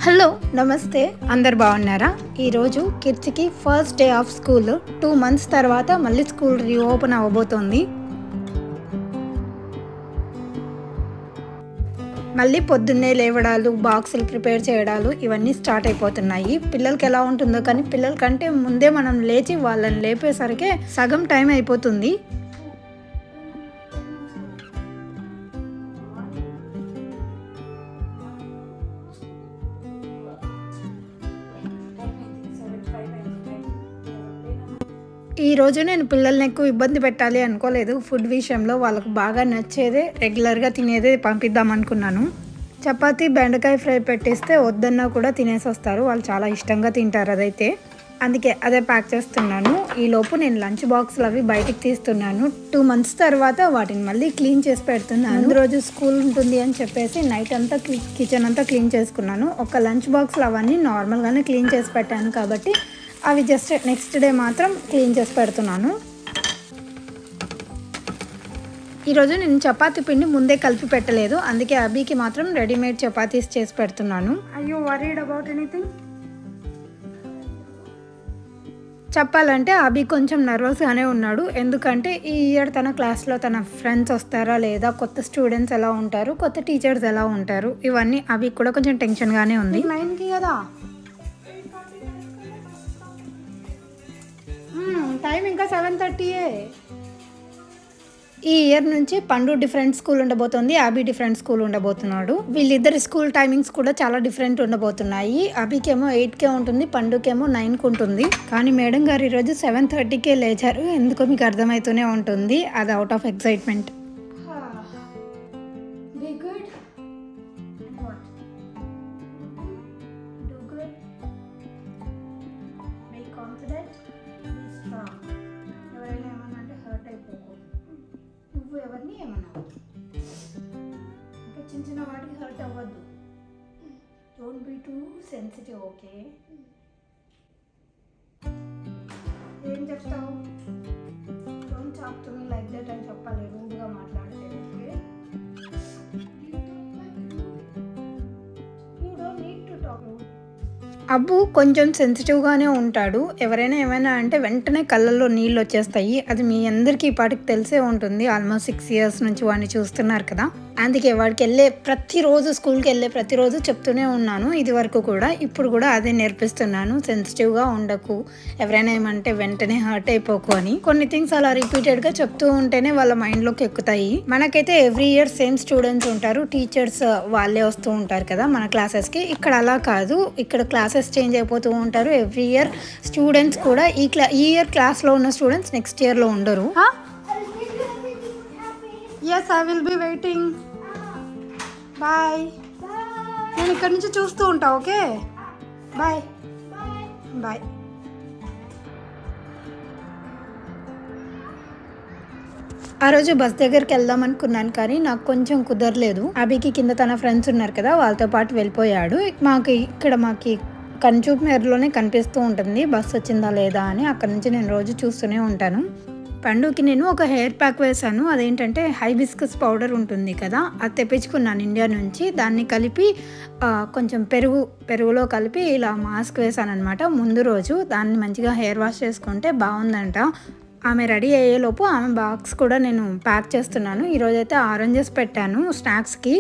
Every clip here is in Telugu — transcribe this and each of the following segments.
హలో నమస్తే అందరు బాగున్నారా? ఈరోజు కిడ్స్కి first day of school. 2 months తర్వాత మళ్ళీ స్కూల్ రీఓపెన్ అవ్వబోతోంది. మళ్ళీ పొద్దున్నే లేవడాలు, బాక్సులు ప్రిపేర్ చేయడాలు ఇవన్నీ స్టార్ట్ అయిపోతున్నాయి. పిల్లలకి ఎలా ఉంటుందో కానీ పిల్లల కంటే ముందే మనం లేచి వాళ్ళని లేపేసరికి సగం టైం అయిపోతుంది. ఈరోజు నేను పిల్లల్ని ఎక్కువ ఇబ్బంది పెట్టాలి అనుకోలేదు. ఫుడ్ విషయంలో వాళ్ళకు బాగా నచ్చేదే, రెగ్యులర్గా తినేదే పంపిద్దాం అనుకున్నాను. చపాతీ బెండకాయ ఫ్రై పెట్టేస్తే వద్దన్నా కూడా తినేసి వస్తారు. వాళ్ళు చాలా ఇష్టంగా తింటారు అదైతే. అందుకే అదే ప్యాక్ చేస్తున్నాను. ఈలోపు నేను లంచ్ బాక్సులు అవి బయటికి తీస్తున్నాను. 2 months తర్వాత వాటిని మళ్ళీ క్లీన్ చేసి పెడుతున్నాను. ముందు రోజు స్కూల్ ఉంటుంది అని చెప్పేసి నైట్ అంతా కిచెన్ అంతా క్లీన్ చేసుకున్నాను. ఒక లంచ్ బాక్సులు అవన్నీ నార్మల్గానే క్లీన్ చేసి పెట్టాను కాబట్టి అవి జస్ట్ నెక్స్ట్ డే మాత్రం క్లీన్ చేసి పెడుతున్నాను. ఈరోజు నేను చపాతీ పిండి ముందే కలిపి పెట్టలేదు, అందుకే అభికి మాత్రం రెడీమేడ్ చపాతీస్ చేసి పెడుతున్నాను. Are you worried about anything? చెప్పాలంటే అభి కొంచెం నర్వస్గానే ఉన్నాడు. ఎందుకంటే ఈ ఇయర్ తన క్లాస్లో తన ఫ్రెండ్స్ వస్తారా లేదా, కొత్త స్టూడెంట్స్ ఎలా ఉంటారు, కొత్త టీచర్స్ ఎలా ఉంటారు, ఇవన్నీ అభికి కూడా కొంచెం టెన్షన్గానే ఉంది. 9కి కదా టైం, ఇంకా 7:30. ఈ ఇయర్ నుంచి పండు డిఫరెంట్ స్కూల్ ఉండబోతుంది, అభి డిఫరెంట్ స్కూల్ ఉండబోతున్నాడు. వీళ్ళిద్దరి స్కూల్ టైమింగ్స్ కూడా చాలా డిఫరెంట్ ఉండబోతున్నాయి. అభికేమో 8కే ఉంటుంది, పండుకేమో 9కి ఉంటుంది. కానీ మేడం గారు ఈరోజు 7:30కే లేచారు. ఎందుకో మీకు అర్థమవుతూనే ఉంటుంది. అది అవుట్ ఆఫ్ ఎక్సైట్మెంట్. నువ్వు ఎవరిని ఏమన్నావు? ఇంకా చిన్న చిన్న వాటికి హర్ట్ అవ్వద్దు. Don't be too sensitive, okay? ఏం చెప్తావు? Don't talk to me like that అని చెప్పాలి, రూడ్గా మాట్లాడితే. Okay, you don't need to talk. Abbu కొంచెం సెన్సిటివ్గానే ఉంటాడు. ఎవరైనా ఏమైనా అంటే వెంటనే కళ్ళల్లో నీళ్ళు వచ్చేస్తాయి. అది మీ అందరికీ ఈ పాటికి తెలిసే ఉంటుంది. ఆల్మోస్ట్ 6 years నుంచి వాడిని చూస్తున్నారు కదా. అందుకే వాడికి ప్రతిరోజు స్కూల్కి వెళ్ళే ప్రతిరోజు చెప్తూనే ఉన్నాను, ఇది వరకు కూడా. ఇప్పుడు కూడా అదే నేర్పిస్తున్నాను, సెన్సిటివ్గా ఉండకు, ఎవరైనా ఏమంటే వెంటనే హర్ట్ అయిపోకు అని. కొన్ని థింగ్స్ అలా రిపీటెడ్గా చెప్తూ ఉంటేనే వాళ్ళ మైండ్లోకి ఎక్కుతాయి. మనకైతే ఎవ్రీ ఇయర్ సేమ్ స్టూడెంట్స్ ఉంటారు, టీచర్స్ వాళ్ళే వస్తూ ఉంటారు కదా మన క్లాసెస్కి. ఇక్కడ అలా కాదు, ఇక్కడ క్లాసెస్ చేంజ్ అయిపోతూ ఉంటారు ఎవ్రీ ఇయర్. స్టూడెంట్స్ కూడా ఈ ఇయర్ క్లాస్లో ఉన్న స్టూడెంట్స్ నెక్స్ట్ ఇయర్లో ఉండరు. Yes, I will be waiting. Bye. నేను ఇక్కడ నుంచి చూస్తూ ఉంటా, ఓకే? Bye bye. ఆ రోజు బస్ దగ్గరికి వెళ్దాం అనుకున్నాను కానీ నాకు కొంచెం కుదరలేదు. అభికి కింద తన ఫ్రెండ్స్ ఉన్నారు కదా, వాళ్ళతో పాటు వెళ్ళిపోయాడు. మాకు కన్చూప్ మేరలోనే కనిపిస్తూ ఉంటుంది బస్ వచ్చిందా లేదా అని. అక్కడ నుంచి నేను రోజు చూస్తూనే ఉంటాను. పండుకి నేను ఒక హెయిర్ ప్యాక్ వేసాను. అదేంటంటే హైబిస్కస్ పౌడర్ ఉంటుంది కదా, అది తెప్పించుకున్నాను ఇండియా నుంచి. దాన్ని కలిపి కొంచెం పెరుగులో కలిపి ఇలా మాస్క్ వేసాను అనమాట ముందు రోజు. దాన్ని మంచిగా హెయిర్ వాష్ చేసుకుంటే బాగుందంట. ఆమె రెడీ అయ్యేలోపు ఆమె బాక్స్ కూడా నేను ప్యాక్ చేస్తున్నాను. ఈరోజైతే ఆరెంజెస్ పెట్టాను స్నాక్స్కి.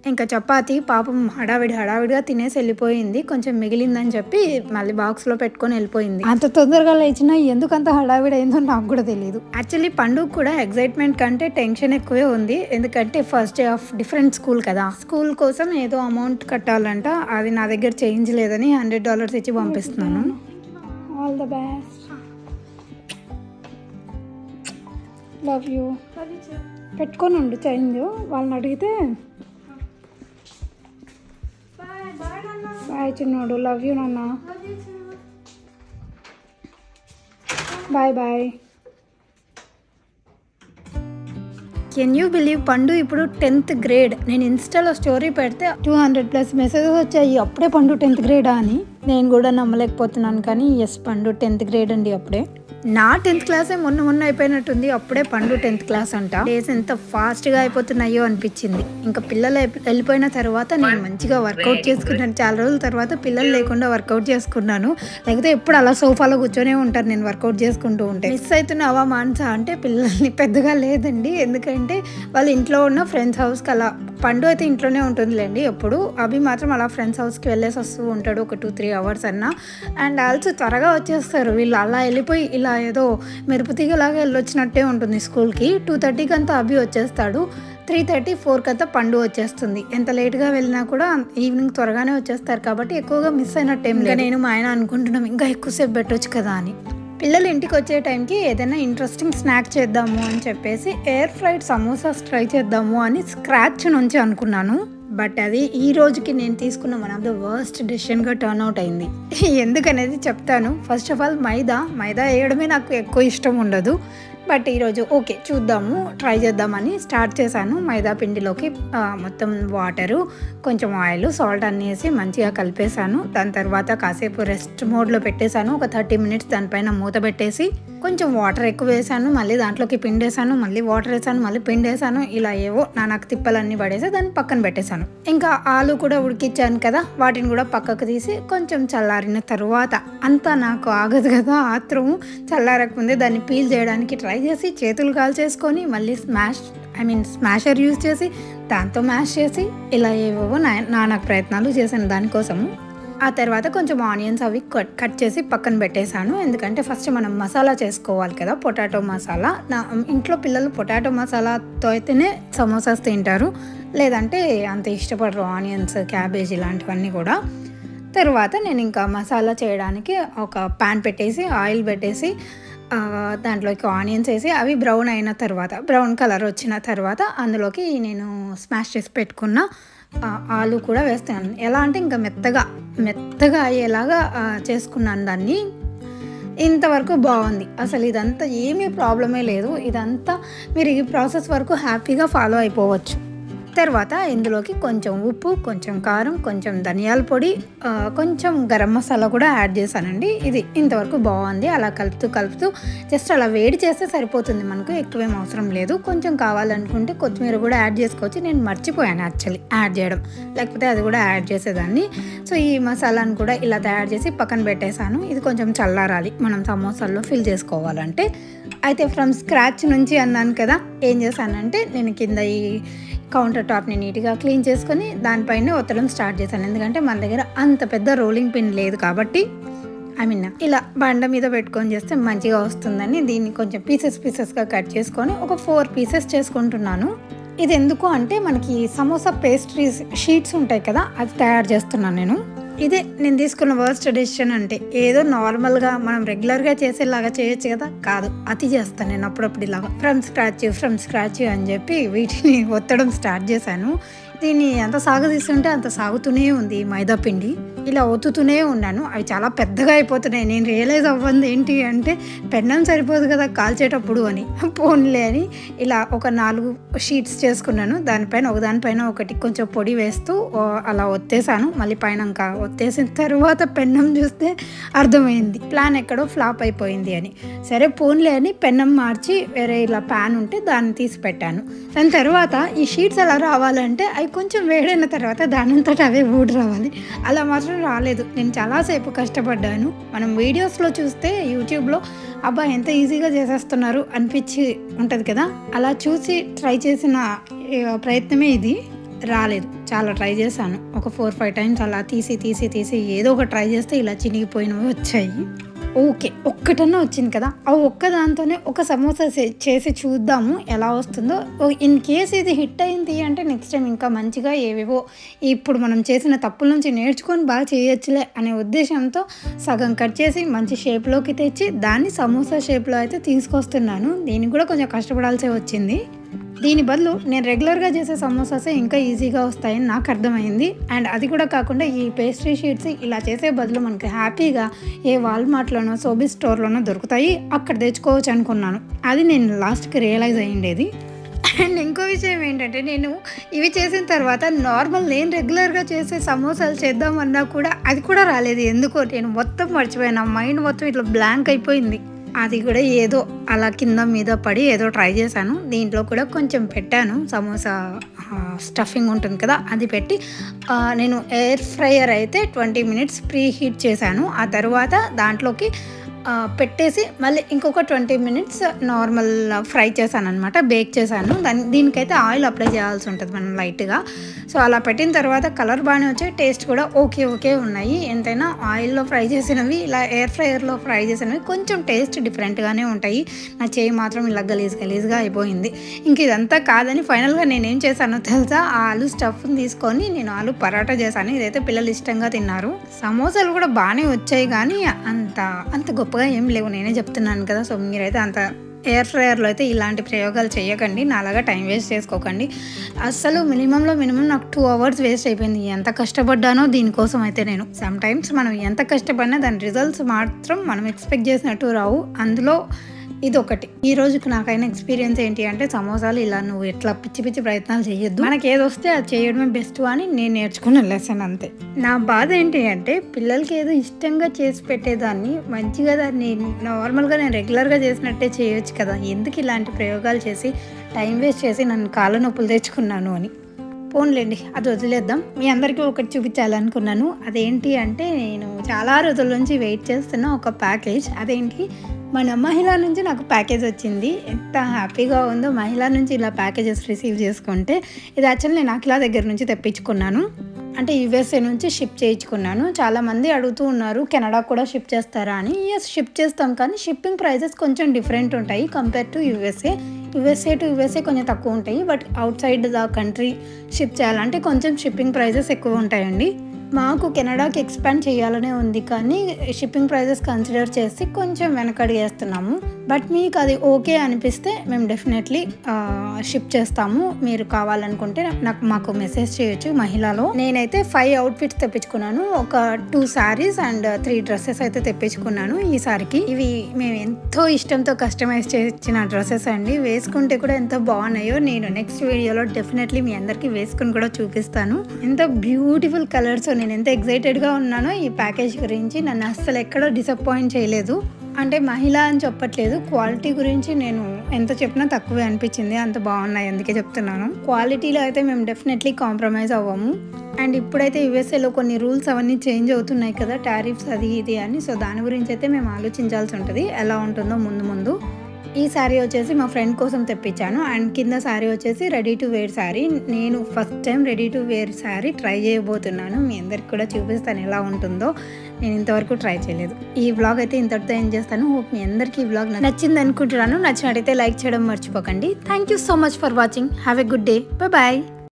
ఇంకా చపాతీ పాపం హడావిడిగా తినేసి వెళ్ళిపోయింది. కొంచెం మిగిలిందని చెప్పి మళ్ళీ బాక్స్లో పెట్టుకొని వెళ్ళిపోయింది. అంత తొందరగా లేచినా ఎందుకంత హడావిడి అయిందో నాకు కూడా తెలియదు. యాక్చువల్లీ పండుగ కూడా ఎక్సైట్మెంట్ కంటే టెన్షన్ ఎక్కువే ఉంది. ఎందుకంటే first day of different school కదా. స్కూల్ కోసం ఏదో అమౌంట్ కట్టాలంట, అది నా దగ్గర చేంజ్ లేదని $100 ఇచ్చి పంపిస్తున్నాను. All the best, love you. పెట్టుకొని ఉండు చేంజ్, వాళ్ళని అడిగితే. బాయ్ చిన్నోడు, లవ్ యూ నాన్న. Bye bye. Can you believe Pandu ఇప్పుడు 10th grade. నేను ఇన్స్టాలో స్టోరీ పెడితే 200+ మెసేజెస్ వచ్చాయి. అప్పుడే పండు 10th grade అని. నేను కూడా నమ్మలేకపోతున్నాను కానీ ఎస్, పండు 10th grade అండి అప్పుడే. నా 10th క్లాసే మొన్న అయిపోయినట్టుంది. అప్పుడే పండు 10th క్లాస్ అంట. డేస్ ఎంత ఫాస్ట్గా అయిపోతున్నాయో అనిపించింది. ఇంకా పిల్లలు వెళ్ళిపోయిన తర్వాత నేను మంచిగా వర్కౌట్ చేసుకున్నాను. చాలా రోజుల తర్వాత పిల్లలు లేకుండా వర్కౌట్ చేసుకున్నాను. లేకపోతే ఎప్పుడు అలా సోఫాలో కూర్చొనే ఉంటాను నేను వర్కౌట్ చేసుకుంటూ ఉంటే. మిస్ అవుతున్నావా మానస అంటే పిల్లల్ని పెద్దగా లేదండి. ఎందుకంటే వాళ్ళు ఇంట్లో ఉన్న ఫ్రెండ్స్ హౌస్కి అలా, పండు అయితే ఇంట్లోనే ఉంటుందిలేండి ఎప్పుడు. అభి మాత్రం అలా ఫ్రెండ్స్ హౌస్కి వెళ్ళేసి వస్తూ ఉంటాడు ఒక 2-3 అవర్స్ అన్నా. అండ్ ఆల్సో త్వరగా వచ్చేస్తారు వీళ్ళు. అలా వెళ్ళిపోయి ఇలా ఏదో మెరుపుతీగలాగా వెళ్ళొచ్చినట్టే ఉంటుంది స్కూల్కి. 2:30కి అంతా అభి వచ్చేస్తాడు. 3:30-4 అంతా పండు వచ్చేస్తుంది. ఎంత లేట్గా వెళ్ళినా కూడా ఈవినింగ్ త్వరగానే వచ్చేస్తారు కాబట్టి ఎక్కువగా మిస్ అయినట్టు ఏం లేదు. నేను మా ఆయన అనుకుంటున్నాం ఇంకా ఎక్కువసేపు పెట్టొచ్చు కదా అని. పిల్లలు ఇంటికి వచ్చే టైంకి ఏదైనా ఇంట్రెస్టింగ్ స్నాక్ చేద్దాము అని చెప్పేసి ఎయిర్ ఫ్రైడ్ సమోసాస్ ట్రై చేద్దాము అని స్క్రాచ్ నుంచి అనుకున్నాను. బట్ అది ఈ రోజుకి నేను తీసుకున్న వన్ ఆఫ్ ద వర్స్ట్ డెసిషన్గా టర్న్ అవుట్ అయింది. ఎందుకనేది చెప్తాను. ఫస్ట్ ఆఫ్ ఆల్ మైదా వేయడమే నాకు ఎక్కువ ఇష్టం ఉండదు. బట్ ఈరోజు ఓకే చూద్దాము, ట్రై చేద్దామని స్టార్ట్ చేశాను. మైదా పిండిలోకి మొత్తం వాటరు, కొంచెం ఆయిల్, సాల్ట్ అన్నీ వేసి మంచిగా కలిపేశాను. దాని తర్వాత కాసేపు రెస్ట్ మోడ్లో పెట్టేశాను. ఒక 30 మినిట్స్ దానిపైన మూత పెట్టేసి కొంచెం వాటర్ ఎక్కువ వేసాను. మళ్ళీ దాంట్లోకి పిండి వేసాను, మళ్ళీ వాటర్ వేసాను, మళ్ళీ పిండి వేసాను. ఇలా ఏవో నాకు తిప్పలన్నీ పడేసి దాన్ని పక్కన పెట్టేశాను. ఇంకా ఆలు కూడా ఉడికిచ్చాను కదా, వాటిని కూడా పక్కకు తీసి కొంచెం చల్లారిన తర్వాత, అంతా నాకు ఆగదు కదా ఆత్రము, చల్లారకముందే దాన్ని పీల్ చేయడానికి ట్రై చేసి చేతులు కాల్చేసుకొని మళ్ళీ స్మాషర్ యూజ్ చేసి దాంతో మ్యాష్ చేసి ఇలా ఏవేవో నానా ప్రయత్నాలు చేశాను దానికోసము. ఆ తర్వాత కొంచెం ఆనియన్స్ అవి కట్ చేసి పక్కన పెట్టేశాను. ఎందుకంటే ఫస్ట్ మనం మసాలా చేసుకోవాలి కదా, పొటాటో మసాలా. నా ఇంట్లో పిల్లలు పొటాటో మసాలాతో అయితేనే సమోసాస్ తింటారు, లేదంటే అంత ఇష్టపడరు ఆనియన్స్, క్యాబేజ్ ఇలాంటివన్నీ కూడా. తర్వాత నేను ఇంకా మసాలా చేయడానికి ఒక ప్యాన్ పెట్టేసి ఆయిల్ పెట్టేసి దాంట్లోకి ఆనియన్స్ వేసి అవి బ్రౌన్ అయిన తర్వాత, బ్రౌన్ కలర్ వచ్చిన తర్వాత అందులోకి నేను స్మాష్ చేసి పెట్టుకున్న ఆలు కూడా వేస్తాను. ఎలా అంటే ఇంకా మెత్తగా అయ్యేలాగా చేసుకున్నాను దాన్ని. ఇంతవరకు బాగుంది. అసలు ఇదంతా ఏమీ ప్రాబ్లమే లేదు. ఇదంతా మీరు ఈ ప్రాసెస్ వరకు హ్యాపీగా ఫాలో అయిపోవచ్చు. తర్వాత ఇందులోకి కొంచెం ఉప్పు, కొంచెం కారం, కొంచెం ధనియాల పొడి, కొంచెం గరం మసాలా కూడా యాడ్ చేశానండి. ఇది ఇంతవరకు బాగుంది. అలా కలుపుతూ జస్ట్ అలా వేడి చేస్తే సరిపోతుంది, మనకు ఎక్కువేం అవసరం లేదు. కొంచెం కావాలనుకుంటే కొత్తిమీర కూడా యాడ్ చేసుకోవచ్చు. నేను మర్చిపోయాను యాక్చువల్లీ యాడ్ చేయడం, లేకపోతే అది కూడా యాడ్ చేసేదాన్ని. సో ఈ మసాలాను కూడా ఇలా తయారు చేసి పక్కన పెట్టేశాను. ఇది కొంచెం చల్లారాలి మనం సమోసాల్లో ఫిల్ చేసుకోవాలంటే. అయితే ఫ్రమ్ స్క్రాచ్ నుంచి అన్నాను కదా, ఏం చేశానంటే నేను కింద ఈ కౌంటర్ టాప్ని నీట్గా క్లీన్ చేసుకొని దానిపైన ఒత్తడం స్టార్ట్ చేశాను. ఎందుకంటే మన దగ్గర అంత పెద్ద రోలింగ్ పిన్ లేదు కాబట్టి, ఇలా బండ మీద పెట్టుకొని చేస్తే మంచిగా వస్తుందని దీన్ని కొంచెం పీసెస్గా కట్ చేసుకొని ఒక 4 పీసెస్ చేసుకుంటున్నాను. ఇది ఎందుకు అంటే మనకి సమోసా పేస్ట్రీస్ షీట్స్ ఉంటాయి కదా, అది తయారు చేస్తున్నాను నేను. ఇదే నేను తీసుకున్న వర్స్ట్ డెసిషన్. అంటే ఏదో నార్మల్గా మనం రెగ్యులర్గా చేసేలాగా చేయొచ్చు కదా, కాదు, అతి చేస్తాను నేను అప్పుడప్పుడు ఇలాగా ఫ్రమ్ స్క్రాచ్ అని చెప్పి వీటిని ఒత్తడం స్టార్ట్ చేశాను. దీన్ని ఎంత సాగదీస్తుంటే అంత సాగుతూనే ఉంది మైదా పిండి. ఇలా ఒత్తుతూనే ఉన్నాను. అవి చాలా పెద్దగా అయిపోతున్నాయి. నేను రియలైజ్ అవ్వంది ఏంటి అంటే పెన్నం సరిపోదు కదా కాల్చేటప్పుడు అని, పోన్లే అని ఇలా ఒక 4 షీట్స్ చేసుకున్నాను. ఒకదానిపైన ఒకటి కొంచెం పొడి వేస్తూ అలా ఒత్తేసాను. మళ్ళీ పైన ఇంకా ఒత్తేసిన తర్వాత పెన్నం చూస్తే అర్థమైంది ప్లాన్ ఎక్కడో ఫ్లాప్ అయిపోయింది అని. సరే పోన్లే అని పెన్నం మార్చి వేరే ఇలా ప్యాన్ ఉంటే దాన్ని తీసి పెట్టాను. దాని తర్వాత ఈ షీట్స్ ఎలా రావాలంటే అవి కొంచెం వేడైన తర్వాత దానంతట అవే ఊడి రావాలి. అలా మాత్రం రాలేదు. నేను చాలాసేపు కష్టపడ్డాను. మనం వీడియోస్లో చూస్తే యూట్యూబ్లో అబ్బా ఎంత ఈజీగా చేసేస్తున్నారు అనిపించి ఉంటుంది కదా, అలా చూసి ట్రై చేసిన ప్రయత్నమే ఇది. రాలేదు. చాలా ట్రై చేశాను. ఒక 4-5 టైమ్స్ అలా తీసి ఏదో ఒక ట్రై చేస్తే ఇలా చినిగిపోయినవి వచ్చాయి. ఓకే, ఒక్కటన్నా వచ్చింది కదా, ఆ ఒక్క దాంతోనే ఒక సమోసా చేసి చూద్దాము ఎలా వస్తుందో. ఇన్ కేస్ ఇది హిట్ అయింది అంటే నెక్స్ట్ టైం ఇంకా మంచిగా ఏవేవో ఇప్పుడు మనం చేసిన తప్పుల నుంచి నేర్చుకొని బాగా చేయొచ్చులే అనే ఉద్దేశంతో సగం కట్ చేసి మంచి షేప్లోకి తెచ్చి దాన్ని సమోసా షేప్లో అయితే తీసుకొస్తున్నాను. దీనికి కూడా కొంచెం కష్టపడాల్సి వచ్చింది. దీని బదులు నేను రెగ్యులర్గా చేసే సమోసాసే ఇంకా ఈజీగా వస్తాయని నాకు అర్థమైంది. అండ్ అది కూడా కాకుండా ఈ పేస్ట్రీ షీట్స్ ఇలా చేసే బదులు మనకి హ్యాపీగా ఏ వాల్మార్ట్లోనో సోబీ స్టోర్లోనో దొరుకుతాయి, అక్కడ తెచ్చుకోవచ్చు అనుకున్నాను. అది నేను లాస్ట్కి రియలైజ్ అయ్యిండేది. అండ్ ఇంకో విషయం ఏంటంటే నేను ఇవి చేసిన తర్వాత నేను రెగ్యులర్గా చేసే సమోసాలు చేద్దామన్నా కూడా అది కూడా రాలేదు. ఎందుకో నేను మొత్తం మర్చిపోయాను. మైండ్ మొత్తం ఇట్లా బ్లాంక్ అయిపోయింది. అది కూడా ఏదో అలా కింద మీద పడి ఏదో ట్రై చేశాను. దీంట్లో కూడా కొంచెం పెట్టాను, సమోసా స్టఫింగ్ ఉంటుంది కదా అది పెట్టి. నేను ఎయిర్ ఫ్రైయర్ అయితే 20 మినిట్స్ ప్రీ హీట్ చేశాను. ఆ తర్వాత దాంట్లోకి పెట్టేసి మళ్ళీ ఇంకొక 20 మినిట్స్ నార్మల్ ఫ్రై చేశాను అనమాట, బేక్ చేశాను. దీనికైతే ఆయిల్ అప్లై చేయాల్సి ఉంటుంది మనం లైట్గా. సో అలా పెట్టిన తర్వాత కలర్ బాగానే వచ్చాయి, టేస్ట్ కూడా ఓకే ఉన్నాయి. ఎంతైనా ఆయిల్లో ఫ్రై చేసినవి ఇలా ఎయిర్ ఫ్రైయర్లో ఫ్రై చేసినవి కొంచెం టేస్ట్ డిఫరెంట్గానే ఉంటాయి. నా చేయి మాత్రం ఇలా గలీజ్గా అయిపోయింది. ఇంక ఇదంతా కాదని ఫైనల్గా నేనేం చేశానో తెలుసా, ఆ ఆలు స్టఫ్ని తీసుకొని నేను ఆలు పరాటా చేశాను. ఇదైతే పిల్లలు ఇష్టంగా తిన్నారు. సమోసాలు కూడా బాగానే వచ్చాయి కానీ అంత గొప్పగా ఏం లేవు, నేనే చెప్తున్నాను కదా. సో మీరైతే అంత ఎయిర్ ఫ్రైయర్లో అయితే ఇలాంటి ప్రయోగాలు చేయకండి, నాలాగా టైం వేస్ట్ చేసుకోకండి. అస్సలు మినిమం నాకు 2 అవర్స్ వేస్ట్ అయిపోయింది. ఎంత కష్టపడ్డానో దీనికోసం అయితే నేను. సమ్ టైమ్స్ మనం ఎంత కష్టపడినా దాని రిజల్ట్స్ మాత్రం మనం ఎక్స్పెక్ట్ చేసినట్టు రావు. అందులో ఇదొకటి. ఈ రోజుకి నాకైన ఎక్స్పీరియన్స్ ఏంటి అంటే, సమోసాలు ఇలా నువ్వు ఎట్లా పిచ్చి ప్రయత్నాలు చేయొద్దు, మనకి ఏది వస్తే అది చేయడమే బెస్ట్ అని నేను నేర్చుకున్న లెసన్ అంతే. నా బాధ ఏంటి అంటే, పిల్లలకి ఏదో ఇష్టంగా చేసి పెట్టేదాన్ని మంచిగా దాన్ని నార్మల్గా నేను రెగ్యులర్గా చేసినట్టే చేయొచ్చు కదా, ఎందుకు ఇలాంటి ప్రయోగాలు చేసి టైం వేస్ట్ చేసి నన్ను కాళ్ళ నొప్పులు తెచ్చుకున్నాను అని. పోన్లేండి, అది వదిలేద్దాం. మీ అందరికీ ఒకటి చూపించాలనుకున్నాను. అదేంటి అంటే, నేను చాలా రోజుల నుంచి వెయిట్ చేస్తున్న ఒక ప్యాకేజ్. అదేంటి, మన మహిళ నుంచి నాకు ప్యాకేజ్ వచ్చింది. ఎంత హ్యాపీగా ఉందో మహిళ నుంచి ఇలా ప్యాకేజెస్ రిసీవ్ చేసుకుంటే. ఇది యాక్చువల్లీ నేను అఖిల దగ్గర నుంచి తెప్పించుకున్నాను, అంటే యుఎస్ఏ నుంచి షిప్ చేయించుకున్నాను. చాలామంది అడుగుతూ ఉన్నారు కెనడా కూడా షిప్ చేస్తారా అని. ఎస్, షిప్ చేస్తాం, కానీ షిప్పింగ్ ప్రైజెస్ కొంచెం డిఫరెంట్ ఉంటాయి compare to USA to USA కొంచెం తక్కువ ఉంటాయి. But out side the country ship చేయాలంటే కొంచెం షిప్పింగ్ ప్రైజెస్ ఎక్కువ ఉంటాయండి. మాకు కెనడాకి ఎక్స్పాండ్ చేయాలనే ఉంది, కానీ షిప్పింగ్ ప్రైజెస్ కన్సిడర్ చేసి కొంచెం వెనకడిగేస్తున్నాము. బట్ మీకు అది ఓకే అనిపిస్తే మేము డెఫినెట్లీ షిప్ చేస్తాము. మీరు కావాలనుకుంటే మాకు మెసేజ్ చేయొచ్చు మహిళలో. నేనైతే 5 అవుట్ఫిట్స్ తెప్పించుకున్నాను, ఒక 2 శారీస్ అండ్ 3 డ్రెస్సెస్ అయితే తెప్పించుకున్నాను ఈసారికి. ఇవి మేము ఎంతో ఇష్టంతో కస్టమైజ్ చేసిన డ్రెస్సెస్ అండి. వేసుకుంటే కూడా ఎంత బాగున్నాయో నేను నెక్స్ట్ వీడియోలో డెఫినెట్లీ మీ అందరికీ వేసుకుని కూడా చూపిస్తాను. ఎంత బ్యూటిఫుల్ కలర్స్. నేను ఎంత ఎక్సైటెడ్గా ఉన్నానో ఈ ప్యాకేజ్ గురించి. నన్ను అస్సలు ఎక్కడో డిసప్పాయింట్ చేయలేదు. అంటే మహిళ అని చెప్పట్లేదు, క్వాలిటీ గురించి నేను ఎంత చెప్పినా తక్కువే అనిపించింది, అంత బాగున్నాయి, అందుకే చెప్తున్నాను. క్వాలిటీలో అయితే మేము డెఫినెట్లీ కాంప్రమైజ్ అవ్వము. అండ్ ఇప్పుడైతే యుఎస్ఏలో కొన్ని రూల్స్ అవన్నీ చేంజ్ అవుతున్నాయి కదా, టారిఫ్స్ అది ఇది అని. సో దాని గురించి అయితే మేము ఆలోచించాల్సి ఉంటుంది, ఎలా ఉంటుందో ముందు. ఈ శారీ వచ్చేసి మా ఫ్రెండ్ కోసం తెప్పించాను. అండ్ కింద శారీ వచ్చేసి రెడీ టు వేర్ శారీ. నేను first time ready to wear sari try చేయబోతున్నాను. మీ అందరికి కూడా చూపిస్తాను ఎలా ఉంటుందో. నేను ఇంతవరకు ట్రై చేయలేదు. ఈ వ్లాగ్ అయితే ఇంతటితో ఏం చేస్తాను. హోప్ మీ అందరికీ ఈ వ్లాగ్ నచ్చింది అనుకుంటున్నాను. నచ్చినట్టయితే లైక్ చేయడం మర్చిపోకండి. Thank you so much for watching. Have a good day. Bye.